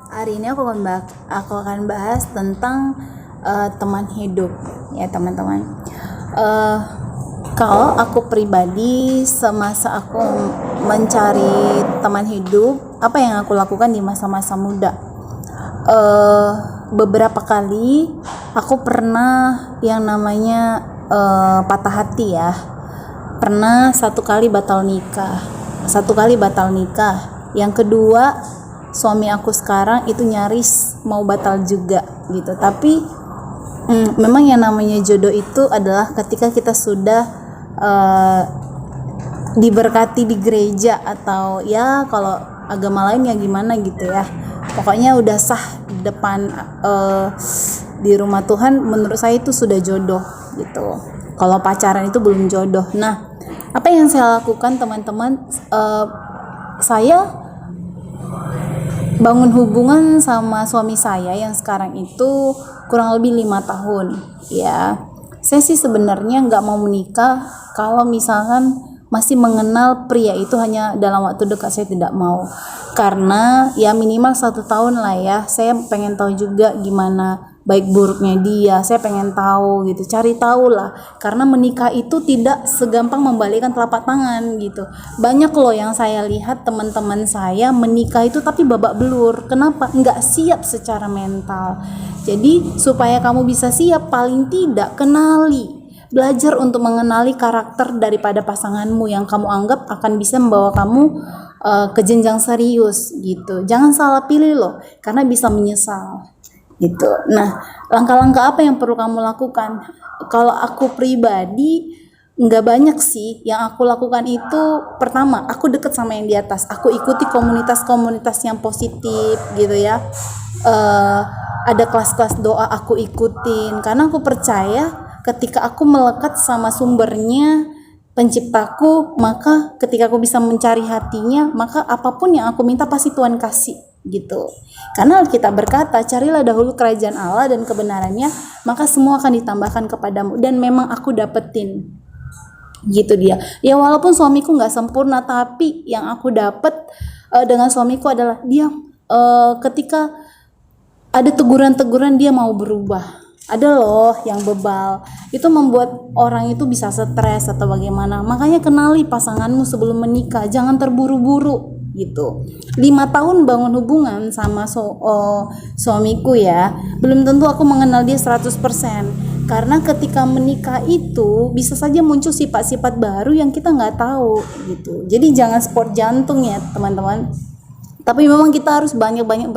Hari ini aku akan bahas tentang teman hidup, ya teman-teman. Eh, Kalau aku pribadi, semasa aku mencari teman hidup, apa yang aku lakukan di masa-masa muda? eh Beberapa kali aku pernah yang namanya patah hati ya. Pernah satu kali batal nikah. Yang kedua, suami aku sekarang itu nyaris mau batal juga gitu. Tapi memang yang namanya jodoh itu adalah ketika kita sudah eh, diberkati di gereja, atau ya kalau agama lain ya gimana gitu ya, pokoknya udah sah di depan di rumah Tuhan. Menurut saya itu sudah jodoh gitu. Kalau pacaran itu belum jodoh. Nah, apa yang saya lakukan teman-teman, saya bangun hubungan sama suami saya yang sekarang itu kurang lebih 5 tahun ya. Saya sih sebenarnya nggak mau menikah kalau misalkan masih mengenal pria itu hanya dalam waktu dekat. Saya tidak mau, karena ya minimal 1 tahun lah ya. Saya pengen tahu juga gimana baik buruknya dia. Saya pengen tahu gitu, cari tahu lah, karena menikah itu tidak segampang membalikkan telapak tangan gitu. Banyak loh yang saya lihat teman-teman saya menikah itu tapi babak belur. Kenapa? Nggak siap secara mental. Jadi supaya kamu bisa siap, paling tidak belajar untuk mengenali karakter daripada pasanganmu yang kamu anggap akan bisa membawa kamu ke jenjang serius gitu. Jangan salah pilih loh, karena bisa menyesal gitu. Nah, langkah-langkah apa yang perlu kamu lakukan? Kalau aku pribadi nggak banyak sih. Yang aku lakukan itu, pertama, aku deket sama yang di atas. Aku ikuti komunitas-komunitas yang positif gitu ya. Ada kelas-kelas doa aku ikutin, karena aku percaya ketika aku melekat sama sumbernya, penciptaku, maka ketika aku bisa mencari hatinya, maka apapun yang aku minta pasti Tuhan kasih gitu. Karena kita berkata, carilah dahulu kerajaan Allah dan kebenarannya, maka semua akan ditambahkan kepadamu. Dan memang aku dapetin gitu dia ya. Walaupun suamiku nggak sempurna, tapi yang aku dapet dengan suamiku adalah dia ketika ada teguran-teguran dia mau berubah. Ada loh yang bebal, itu membuat orang itu bisa stres atau bagaimana. Makanya kenali pasanganmu sebelum menikah, jangan terburu-buru gitu. 5 tahun bangun hubungan sama suamiku ya, belum tentu aku mengenal dia 100%. Karena ketika menikah itu bisa saja muncul sifat-sifat baru yang kita nggak tahu gitu. Jadi jangan sport jantung ya teman-teman. Tapi memang kita harus banyak-banyak